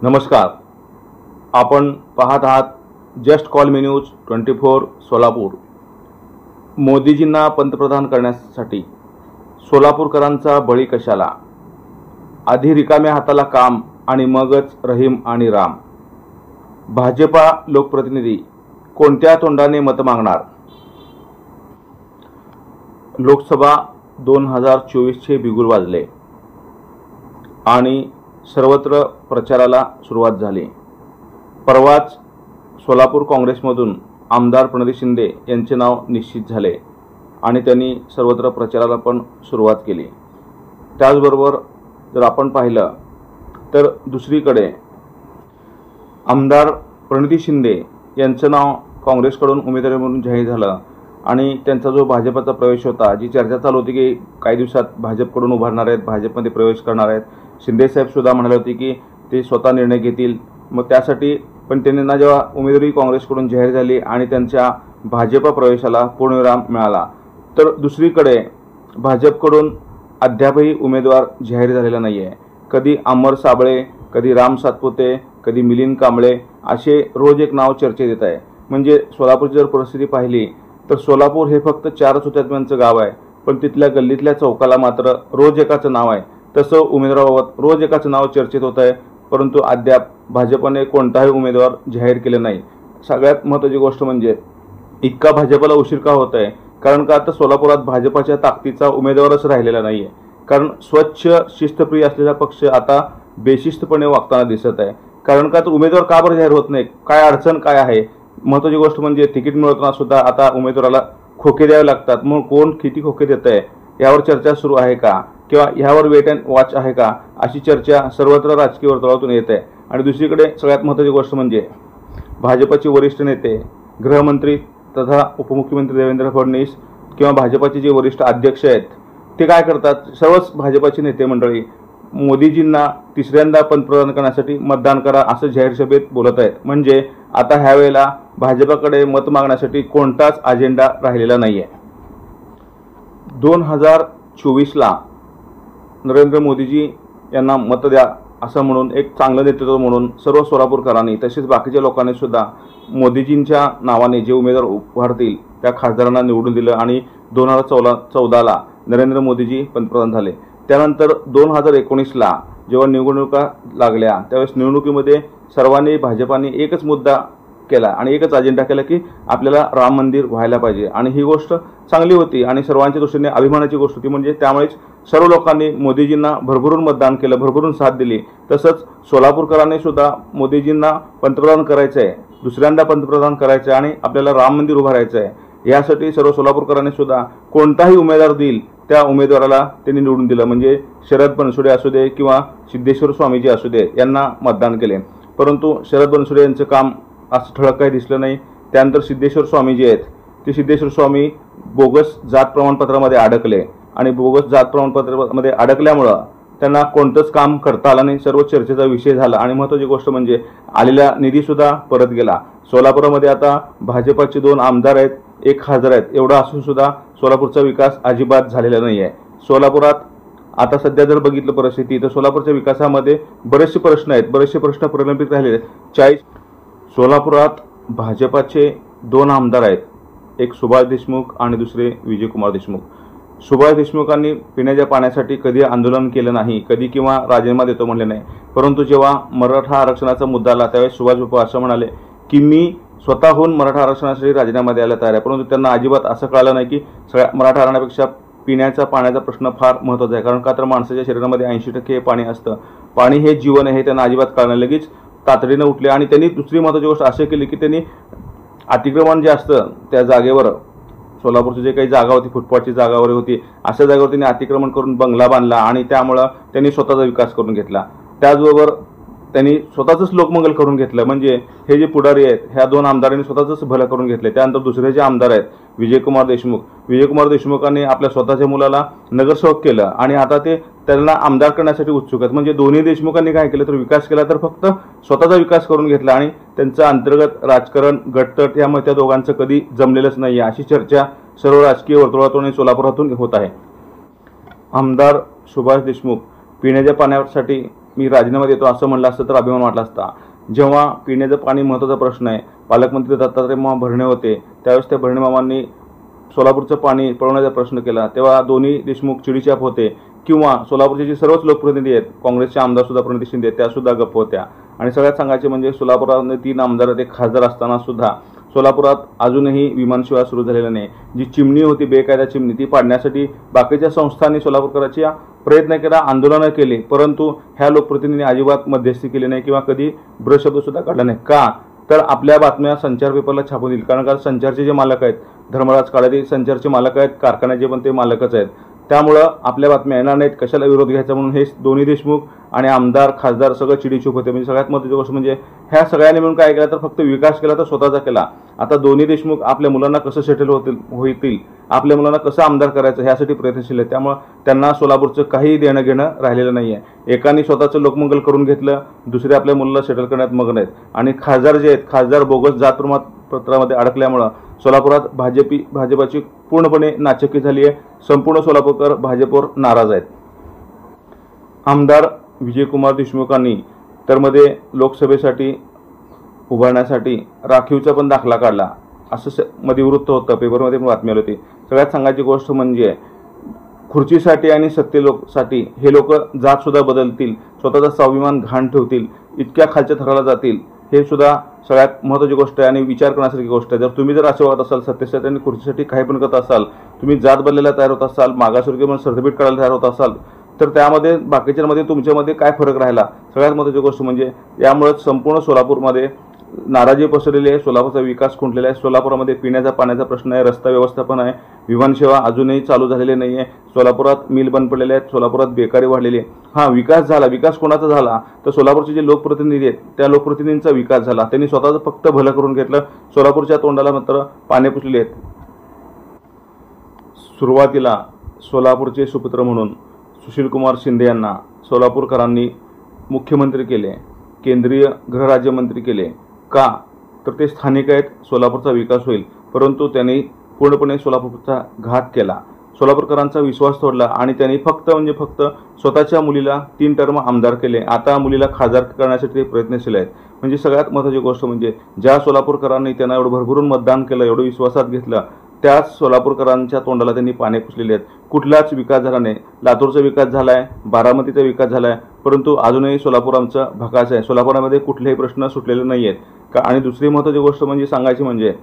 नमस्कार. आपण पाहत आहात just call me news 24 Solapur. मोदीजींना पंतप्रधान करण्यासाठी सोलापूरकरांचा बळी कशाला? आधी रिकाम्या हाताला काम आणि मगच रहीम आणि राम. भाजपा लोकप्रतिनिधी कोणत्या तोंडाने मत मागणार? लोकसभा 2024चे बिगुल वाजले आणि सर्वत्र प्रचाराला सुरुवात झाली. परवाच सोलापूर काँग्रेसमधून आमदार प्रणिती शिंदे यांचे नाव निश्चित झाले आणि त्यांनी सर्वत्र प्रचाराला पण सुरुवात केली. त्याचबरोबर जर आपण पाहिलं तर दुसरीकडे आमदार प्रणिती शिंदे यांचं नाव काँग्रेसकडून उमेदवारी म्हणून जाहीर झालं आणि त्यांचा जो भाजपचा प्रवेश होता, जी चर्चा चालू होती की काही दिवसात भाजपकडून उभारणार आहेत, भाजपमध्ये प्रवेश करणार आहेत. शिंदेसाहेब सुद्धा म्हणाले होते की ते स्वतः निर्णय घेतील. मग त्यासाठी पण त्यांना जेव्हा उमेदवारी काँग्रेसकडून जाहीर झाली आणि त्यांच्या भाजपा प्रवेशाला पूर्णविराम मिळाला, तर दुसरीकडे भाजपकडून अद्यापही उमेदवार जाहीर झालेला नाही आहे. कधी अमर साबळे, कधी राम सातपुते, कधी मिलिंद कांबळे असे रोज एक नाव चर्चेत येत आहे. म्हणजे सोलापूरची जर परिस्थिती पाहिली तर सोलापूर हे फक्त 4 हुतात्म्यांचं गाव आहे, पण तिथल्या गल्लीतल्या चौकाला मात्र रोज एकाचं नाव आहे. तसं उमेदवाराबाबत रोज एकाचं नाव चर्चेत होत आहे, परंतु अद्याप भाजपने कोणताही उमेदवार जाहीर केले नाही. सगळ्यात महत्त्वाची गोष्ट म्हणजे इतका भाजपला उशीर का होत आहे? कारण का आता सोलापुरात भाजपच्या ताकदीचा उमेदवारच राहिलेला नाही आहे. कारण स्वच्छ शिस्तप्रिय असलेला पक्ष आता बेशिस्तपणे वागताना दिसत आहे. कारण का तर उमेदवार का बरं जाहीर होत नाही? काय अडचण काय आहे? महत्त्वाची गोष्ट म्हणजे तिकीट मिळवताना सुद्धा आता उमेदवाराला खोके द्यावे लागतात. मग कोण किती खोके देत आहे यावर चर्चा सुरू आहे का? किंवा ह्यावर वेट अँड वॉच आहे का? अशी चर्चा सर्वत्र राजकीय वर्तुळातून येत आहे. आणि दुसरीकडे सगळ्यात महत्त्वाची गोष्ट म्हणजे भाजपचे वरिष्ठ नेते, गृहमंत्री तथा उपमुख्यमंत्री देवेंद्र फडणवीस किंवा भाजपचे जे वरिष्ठ अध्यक्ष आहेत ते काय करतात? सर्वच भाजपचे नेते मंडळी मोदीजींना तिसऱ्यांदा पंतप्रधान करण्यासाठी मतदान करा असं जाहीर सभेत बोलत आहेत. म्हणजे आता ह्यावेळेला भाजपकडे मत मागण्यासाठी कोणताच अजेंडा राहिलेला नाही आहे. 2024ला नरेंद्र मोदीजी यांना मत द्या असं म्हणून एक चांगलं नेतृत्व म्हणून सर्व सोलापूरकरांनी तसेच बाकीच्या लोकांनी सुद्धा मोदीजींच्या नावाने जे उमेदवार उभारतील त्या खासदारांना निवडून दिलं आणि 2014ला नरेंद्र मोदीजी पंतप्रधान झाले. त्यानंतर 2019ला जेव्हा निवडणुका लागल्या त्यावेळेस निवडणुकीमध्ये सर्वांनी भाजपाने एकच मुद्दा केला आणि एकच अजेंडा केला की आपल्याला राम मंदिर व्हायला पाहिजे. आणि ही गोष्ट चांगली होती आणि सर्वांच्या दृष्टीने अभिमानाची गोष्ट होती. म्हणजे त्यामुळेच सर्व लोकांनी मोदीजींना भरभरून मतदान केलं, भरभरून साथ दिली. तसंच सोलापूरकरांनी सुद्धा मोदीजींना पंतप्रधान करायचं आहे, दुसऱ्यांदा पंतप्रधान करायचं आहे आणि आपल्याला राम मंदिर उभारायचं आहे. यासाठी सर्व सोलापूरकरांनी सुद्धा कोणताही उमेदवार देईल त्या उमेदवाराला त्यांनी निवडून दिलं. म्हणजे शरद बनसोडे असू दे किंवा सिद्धेश्वर स्वामीजी असू दे यांना मतदान केले. परंतु शरद बनसोडे यांचं काम असं ठळक काही दिसलं नाही. त्यानंतर सिद्धेश्वर स्वामीजी आहेत, ते सिद्धेश्वर स्वामी बोगस जात प्रमाणपत्रामध्ये अडकले आणि बोगस जात प्रमाणपत्रामध्ये अडकल्यामुळं त्यांना कोणतंच काम करता आलं नाही. सर्व चर्चेचा विषय झाला आणि महत्त्वाची गोष्ट म्हणजे आलेला निधीसुद्धा परत गेला. सोलापूरमध्ये आता भाजपाचे 2 आमदार आहेत, 1 खासदार आहेत. एवढं असून सुद्धा सोलापूरचा विकास अजिबात झालेला नाही आहे. सोलापुरात आता सध्या जर बघितलं परिस्थिती तर सोलापूरच्या विकासामध्ये बरेचसे प्रश्न आहेत, बरेचसे प्रश्न प्रलंबित राहिलेले आहेत. सोलापुरात भाजपाचे 2 आमदार आहेत, एक सुभाष देशमुख आणि दुसरे विजयकुमार देशमुख. सुभाष देशमुखांनी पिण्याच्या पाण्यासाठी कधी आंदोलन केलं नाही, कधी किंवा राजीनामा देतो म्हणले नाही. परंतु जेव्हा मराठा आरक्षणाचा मुद्दा आला त्यावेळेस सुभाष बाबू असं म्हणाले की मी स्वतःहून मराठा आरक्षणासाठी राजीनामा द्यायला तयार आहे. परंतु त्यांना अजिबात असं कळलं नाही की सगळ्या मराठा आरक्षणापेक्षा पिण्याचा पाण्याचा प्रश्न फार महत्त्वाचा आहे. कारण का तर माणसाच्या शरीरामध्ये 80% पाणी असतं. पाणी हे जीवन आहे, त्यांना अजिबात कळलं. लगेच तातडीनं उठले आणि त्यांनी दुसरी महत्त्वाची गोष्ट अशी केली की त्यांनी अतिक्रमण जे असतं त्या जागेवर, सोलापूरची जे काही जागा होती, फुटपाथची जागा वगैरे होती, अशा जागेवर त्यांनी अतिक्रमण करून बंगला बांधला आणि त्यामुळं त्यांनी स्वतःचा विकास करून घेतला. त्याचबरोबर त्यांनी स्वतःचंच लोकमंगल करून घेतलं. म्हणजे हे जे पुढारी आहेत ह्या 2 आमदारांनी स्वतःचंच भलं करून घेतले. त्यानंतर दुसरे जे आमदार आहेत विजयकुमार देशमुखांनी आपल्या स्वतःच्या मुलाला नगरसेवक केलं आणि आता ते त्यांना आमदार करण्यासाठी उत्सुक आहेत. म्हणजे दोन्ही देशमुखांनी काय केलं तर विकास केला तर फक्त स्वतःचा विकास करून घेतला आणि त्यांचं अंतर्गत राजकारण गटतट यामुळे त्या दोघांचं कधी जमलेलंच नाही आहे, अशी चर्चा सर्व राजकीय वर्तुळातून आणि सोलापुरातून होत आहे. आमदार सुभाष देशमुख पिण्याच्या पाण्यासाठी मी राजीनामा देतो असं म्हणलं असतं तर अभिमान वाटला असता. जेव्हा पिण्याचं पाणी महत्त्वाचा प्रश्न आहे, पालकमंत्री दत्तात्रय मामा भरणे होते, त्यावेळेस त्या भरणे मामांनी सोलापूरचं पाणी पळवण्याचा प्रश्न केला, तेव्हा दोन्ही देशमुख चिडीचाप होते. किंवा सोलापूरचे जे सर्वच लोकप्रतिनिधी आहेत, काँग्रेसचे आमदार सुद्धा प्रणिती शिंदे त्यासुद्धा गप्प होत्या. आणि सगळ्यात सांगायचे म्हणजे सोलापुरात 3 आमदार ते खासदार असताना सुद्धा सोलापुरात अजूनही विमानसेवा सुरू झालेला नाही. जी चिमणी होती, बेकायदा चिमणी, ती पाडण्यासाठी बाकीच्या संस्थांनी सोलापूरकरांची प्रयत्न केला, आंदोलनं केली, परंतु ह्या लोकप्रतिनिधींनी अजिबात मध्यस्थी केली नाही किंवा कधी ब्रशब्द सुद्धा काढला नाही. का तर आपल्या बातम्या संचार पेपरला छापून दिली, कारण का संचारचे जे मालक आहेत धर्मराज काळे संचारचे मालक आहेत, कारखान्याचे पण ते मालकच आहेत. त्यामुळं आपल्या बातम्या येणार नाहीत, कशाला विरोध घ्यायचा म्हणून हे दोन्ही देशमुख आणि आमदार खासदार सगळं चिडीचूप होते. म्हणजे सगळ्यात महत्त्वाची गोष्ट म्हणजे ह्या सगळ्यांनी मिळून काय केलं तर फक्त विकास केला तर स्वतःचा केला. आता दोन्ही देशमुख आपल्या मुलांना कसं सेटल होतील, आपल्या मुलांना कसं आमदार करायचं ह्यासाठी प्रयत्नशील आहेत. त्यामुळं त्यांना सोलापूरचं काही देणं घेणं राहिलेलं नाही आहे. एकाने स्वतःचं लोकमंगल करून घेतलं, दुसरे आपल्या मुलाला सेटल करण्यात मग्न आहेत. आणि खासदार जे आहेत, खासदार बोगस जात प्रमाणपत्रामध्ये अडकल्यामुळं सोलापुरात भाजपाची पूर्णपणे नाचक्की झाली आहे. संपूर्ण सोलापूरकर भाजपवर नाराज आहेत. आमदार विजयकुमार देशमुखांनी तर मध्ये लोकसभेसाठी उभारण्यासाठी राखीवचा पण दाखला काढला असं मध्ये वृत्त होतं, पेपरमध्ये पण बातमी आली होती. सगळ्यात सांगायची गोष्ट म्हणजे खुर्चीसाठी आणि सत्तेसाठी हे लोक जातसुद्धा बदलतील, स्वतःचा स्वाभिमान घाण ठेवतील, इतक्या खालच्या थराला जातील, हे सुद्धा सगळ्यात महत्त्वाची गोष्ट आहे आणि विचार करण्यासारखी गोष्ट आहे. जर तुम्ही जर असे वागत असाल, सत्तेसाठी आणि खुर्चीसाठी काही पण करत असाल, तुम्ही जात बदलायला तयार होत असाल, मागासवर्गीय म्हणून सर्टिफिकेट काढायला तयार होत असाल, तर त्यामध्ये बाकीच्यांमध्ये तुमच्यामध्ये काय फरक राहिला. सगळ्यात महत्त्वाची गोष्ट म्हणजे यामुळे संपूर्ण सोलापूरमध्ये नाराजी पसरलेली आहे, सोलापूरचा विकास खुंटलेला आहे. सोलापुरामध्ये पिण्याचा पाण्याचा प्रश्न आहे, रस्ता व्यवस्थापन आहे, विमानसेवा अजूनही चालू झालेली नाही आहे, सोलापुरात मिल बंद पडलेले आहेत, सोलापुरात बेकारी वाढलेली आहे. हां, विकास झाला. विकास कोणाचा झाला तर सोलापूरचे जे लोकप्रतिनिधी आहेत त्या लोकप्रतिनिधींचा विकास झाला. त्यांनी स्वतःचं फक्त भलं करून घेतलं, सोलापूरच्या तोंडाला मात्र पाने पुसलेले आहेत. सुरुवातीला सोलापूरचे सुपुत्र म्हणून सुशीलकुमार शिंदे यांना सोलापूरकरांनी मुख्यमंत्री केले, केंद्रीय गृहराज्यमंत्री केले. का तर ते स्थानिक आहेत, सोलापूरचा विकास होईल. परंतु त्यांनी पूर्णपणे सोलापूरचा घात केला, सोलापूरकरांचा विश्वास तोडला आणि त्यांनी फक्त स्वतःच्या मुलीला 3 टर्म आमदार केले. आता मुलीला खासदार करण्यासाठी प्रयत्नशील आहेत. म्हणजे सगळ्यात महत्त्वाची गोष्ट म्हणजे ज्या सोलापूरकरांनी त्यांना एवढं भरभरून मतदान केलं, एवढं विश्वासात घेतलं, त्याच सोलापूरकरांच्या तोंडाला त्यांनी पाने पुसलेले आहेत. कुठलाच विकास झाला नाही. लातूरचा विकास झाला आहे, बारामतीचा विकास झाला आहे, परंतु अजूनही सोलापूर आमचं भकास आहे. सोलापुरामध्ये कुठलेही प्रश्न सुटलेले नाही आहेत का. आणि दुसरी महत्त्वाची गोष्ट म्हणजे सांगायची म्हणजे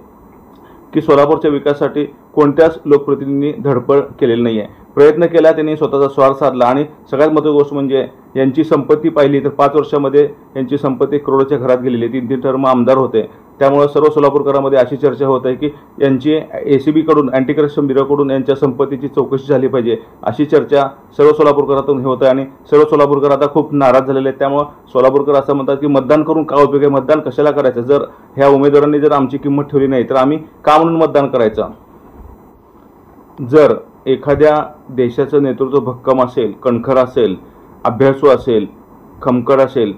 की सोलापूरच्या विकासासाठी कोणत्याच लोकप्रतिनिधींनी धडपड केलेली नाही आहे. प्रयत्न केला, त्यांनी स्वतःचा स्वार्थ साधला. आणि सगळ्यात महत्त्वाची गोष्ट म्हणजे यांची संपत्ती पाहिली तर 5 वर्षामध्ये यांची संपत्ती करोडोच्या घरात गेलेली. 3 टर्म आमदार होते. त्यामुळे सर्व सोलापूरकरांमध्ये अशी चर्चा होत आहे की यांची ACB कडून, अँटी करप्शन ब्युरोकडून यांच्या संपत्तीची चौकशी झाली पाहिजे, अशी चर्चा सर्व सोलापूरकरातून होत आहे. आणि सर्व सोलापूरकर आता खूप नाराज झालेले आहेत. त्यामुळे सोलापूरकर असं म्हणतात की मतदान करून काय उपयोग आहे, मतदान कशाला करायचं, जर ह्या उमेदवारांनी जर आमची किंमत ठेवली नाही तर आम्ही का म्हणून मतदान करायचं. जर एखाद्या देशाचं नेतृत्व भक्कम असेल, कणखर असेल, अभ्यासू असेल, खमकड असेल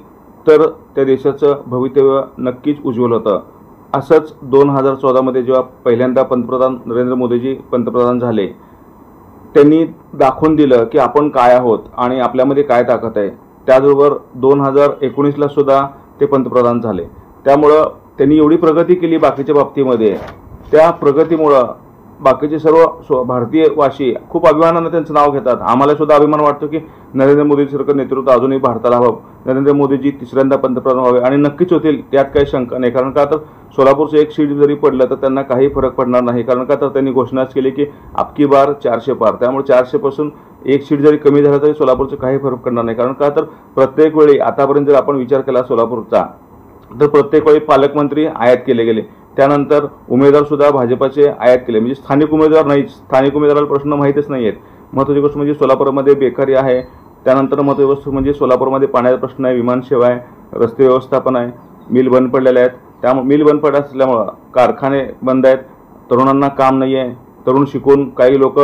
तर त्या देशाचं भवितव्य नक्कीच उज्ज्वल होतं. असंच 2014मध्ये जेव्हा पहिल्यांदा पंतप्रधान नरेंद्र मोदीजी पंतप्रधान झाले, त्यांनी दाखवून दिलं की आपण काय आहोत आणि आपल्यामध्ये काय ताकद आहे. त्याचबरोबर 2019ला सुद्धा ते पंतप्रधान झाले. त्यामुळं त्यांनी एवढी प्रगती केली बाकीच्या बाबतीमध्ये, त्या प्रगतीमुळं बाकीचे सर्व भारतीयवासी खूप अभिमानानं त्यांचं नाव घेतात. आम्हाला सुद्धा अभिमान वाटतो की नरेंद्र मोदीसारखं नेतृत्व अजूनही भारताला हवं, नरेंद्र मोदीजी 3ऱ्यांदा पंतप्रधान व्हावे आणि नक्कीच होतील, त्यात काही शंका नाही. कारण का तर सोलापूरचं एक सीट जरी पडलं तर त्यांना काही फरक पडणार नाही. कारण का तर त्यांनी घोषणाच केली की अबकी बार 400 पार. त्यामुळे 400 पासून एक सीट जरी कमी झाला तरी सोलापूरचं काही फरक पडणार नाही. कारण का तर प्रत्येक वेळी आतापर्यंत जर आपण विचार केला सोलापूरचा तर प्रत्येक वेळी पालकमंत्री आयात केले गेले, त्यानंतर उमेदवार सुद्धा भाजपाचे आयात केले. म्हणजे स्थानिक उमेदवार नाही, स्थानिक उमेदवाराला प्रश्न माहीतच नाही आहेत. महत्त्वाची गोष्ट म्हणजे सोलापूरमध्ये बेकारी आहे. त्यानंतर महत्त्वाची गोष्ट म्हणजे सोलापूरमध्ये पाण्याचा प्रश्न आहे, विमानसेवा आहे, रस्ते व्यवस्थापन आहे, मिल बंद पडलेले आहेत. त्यामुळे मिल बंद पडले असल्यामुळं कारखाने बंद आहेत, तरुणांना काम नाही आहे. तरुण शिकून काही लोक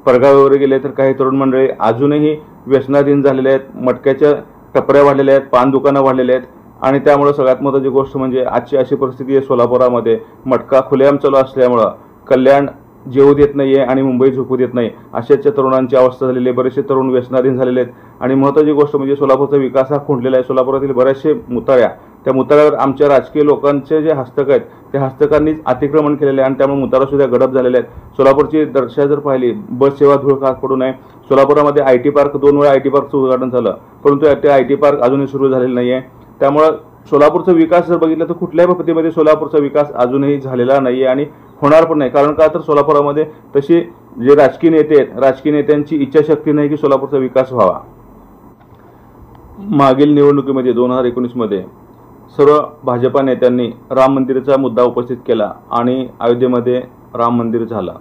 परगावी वगैरे गेले तर काही तरुण मंडळी अजूनही व्यसनाधीन झालेले आहेत, मटक्याच्या टपऱ्या वाढलेल्या आहेत, पान दुकानं वाढलेले आहेत. आणि त्यामुळे सगळ्यात महत्त्वाची गोष्ट म्हणजे आजची अशी परिस्थिती आहे सोलापुरामध्ये, मटका खुलेआम चालू असल्यामुळं कल्याण जेवू देत नाहीये आणि मुंबई झोपू देत नाही, अशाच्या तरुणांची अवस्था झालेली आहे. बरेचसे तरुण व्यसनाधीन झालेले आहेत. आणि महत्त्वाची गोष्ट म्हणजे सोलापूरचा विकास हा खुंटलेला आहे. सोलापुरातील बरेचसे मुताळ्या, त्या मुताळ्यावर आमच्या राजकीय लोकांचे जे हस्तक आहेत त्या हस्तकांनीच अतिक्रमण केलेले आहे आणि त्यामुळे मुतारा सुद्धा गडप झालेले आहेत. सोलापूरची दर्शा जर पाहिली, बस सेवा धूळ खात पडू नये. सोलापुरामध्ये IT पार्क 2 वेळा IT पार्कचं उद्घाटन झालं, परंतु ते IT पार्क अजूनही सुरू झालेलं नाही आहे. त्यामुळं सोलापूरचा विकास जर बघितला तर कुठल्याही बाबतीमध्ये सोलापूरचा विकास अजूनही झालेला नाही आहे आणि होणार पण नाही. कारण का तर सोलापुरामध्ये तशी जे राजकीय नेते आहेत, राजकीय नेत्यांची इच्छाशक्ती नाही की सोलापूरचा विकास व्हावा. मागील निवडणुकीमध्ये 2019 मध्ये सर्व भाजपा नेत्यांनी राम मंदिराचा मुद्दा उपस्थित केला आणि अयोध्येमध्ये राम मंदिर झालं.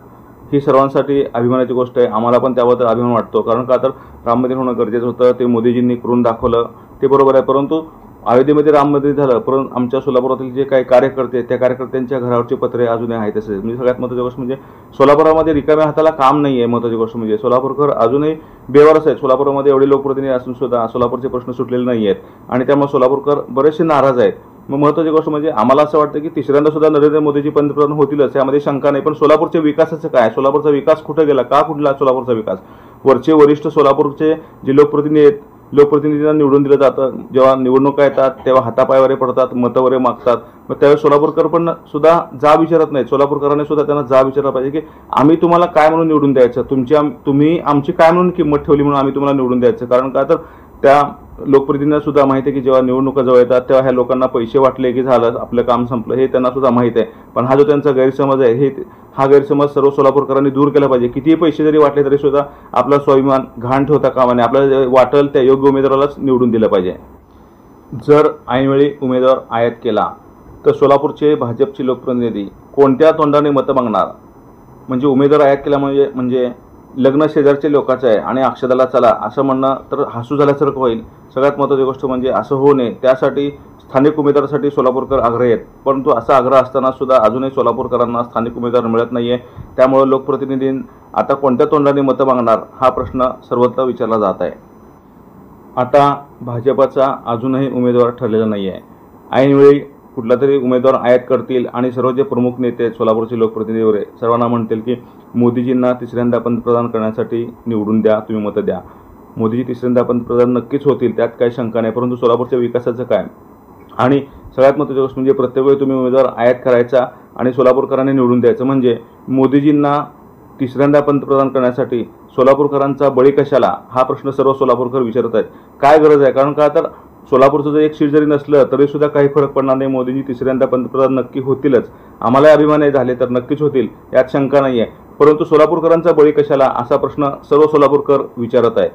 ही सर्वांसाठी अभिमानाची गोष्ट आहे. आम्हाला पण त्याबद्दल अभिमान वाटतो. कारण का तर राम मंदिर होणं गरजेचं होतं, ते मोदीजींनी करून दाखवलं, ते बरोबर आहे. परंतु अयोध्येमध्ये राम मंदिर झालं, परंतु आमच्या सोलापुरातील जे काही कार्यकर्ते, त्या कार्यकर्त्यांच्या घरावरचे पत्रे अजूनही आहेत. तसेच म्हणजे सगळ्यात महत्त्वाची गोष्ट म्हणजे सोलापुरामध्ये रिकाम्या हाताला काम नाही आहे. महत्त्वाची गोष्ट म्हणजे सोलापूरकर अजूनही बेवारस आहेत. सोलापुरामध्ये एवढे लोकप्रतिनिधी असून सुद्धा सोलापूरचे प्रश्न सुटलेले नाही आहेत आणि त्यामुळे सोलापूरकर बरेचसे नाराज आहेत. मग महत्त्वाची गोष्ट म्हणजे आम्हाला असं वाटतं की तिसऱ्यांदा सुद्धा नरेंद्र मोदीजी पंतप्रधान होतीलच, यामध्ये शंका नाही. पण सोलापूरच्या विकासाचं काय? सोलापूरचा विकास कुठं गेला? का कुठला सोलापूरचा विकास? वरचे वरिष्ठ सोलापूरचे जे लोकप्रतिनिधी आहेत, लोकप्रतिनिधींना निवडून दिलं जातं, जेव्हा निवडणुका येतात तेव्हा हातापायावरे पडतात, मतं वगैरे मागतात. मग त्यावेळेस सोलापूरकर पण सुद्धा जाब विचारत नाहीत. सोलापूरकरांनी सुद्धा त्यांना जाब विचारला पाहिजे की आम्ही तुम्हाला काय म्हणून निवडून द्यायचं, तुम्ही आमची काय म्हणून किंमत ठेवली म्हणून आम्ही तुम्हाला निवडून द्यायचं. कारण का तर त्या लोकप्रतिनिधींना सुद्धा माहिती आहे की जेव्हा निवडणुका जवळ येतात तेव्हा ह्या लोकांना पैसे वाटले की झालं, आपलं काम संपलं, हे त्यांना सुद्धा माहीत आहे. पण हा जो त्यांचा गैरसमज आहे, हा गैरसमज सर्व सोलापूरकरांनी दूर केला पाहिजे. कितीही पैसे जरी वाटले तरी सुद्धा आपला स्वाभिमान घाण ठेवता कामा नये. आपल्याला वाटेल त्या योग्य उमेदवारालाच निवडून दिलं पाहिजे. जर ऐनवेळी उमेदवार आयात केला तर सोलापूरचे भाजपचे लोकप्रतिनिधी कोणत्या तोंडाने मतं मागणार? म्हणजे उमेदवार आयात केला म्हणजे लग्न शेजारचे लोकांचं आहे आणि अक्षदाला चला असं म्हणणं तर हसू झाल्यासारखं होईल. सगळ्यात महत्त्वाची गोष्ट म्हणजे असं होऊ नये, त्यासाठी स्थानिक उमेदवारासाठी सोलापूरकर आग्रही आहेत. परंतु असा आग्रह असताना सुद्धा अजूनही सोलापूरकरांना स्थानिक उमेदवार मिळत नाही आहे. त्यामुळे लोकप्रतिनिधी आता कोणत्या तोंडाने मतं मागणार हा प्रश्न सर्वत्र विचारला जात आहे. आता भाजपचा अजूनही उमेदवार ठरलेला नाही आहे. ऐनवेळी कुठला तरी उमेदवार आयात करतील आणि सर्व जे प्रमुख नेते आहेत, सोलापूरचे लोकप्रतिनिधी वगैरे सर्वांना म्हणतील की मोदीजींना तिसऱ्यांदा पंतप्रधान करण्यासाठी निवडून द्या, तुम्ही मतं द्या. मोदीजी तिसऱ्यांदा पंतप्रधान नक्कीच होतील, त्यात काही शंका नाही. परंतु सोलापूरच्या विकासाचं काय? आणि सगळ्यात महत्त्वाची गोष्ट म्हणजे प्रत्येक वेळी तुम्ही उमेदवार आयात करायचा आणि सोलापूरकरांनी निवडून द्यायचं. म्हणजे मोदीजींना तिसऱ्यांदा पंतप्रधान करण्यासाठी सोलापूरकरांचा बळी कशाला हा प्रश्न सर्व सोलापूरकर विचारत आहेत. काय गरज आहे? कारण का तर सोलापूरचं जर एक सीट जरी नसलं तरी सुद्धा काही फरक पडणार नाही. मोदीजी तिसऱ्यांदा पंतप्रधान नक्की होतीलच. आम्हाला अभिमान झाले तर नक्कीच होतील, यात शंका नाही आहे. परंतु सोलापूरकरांचा बळी कशाला असा प्रश्न सर्व सोलापूरकर विचारत आहे.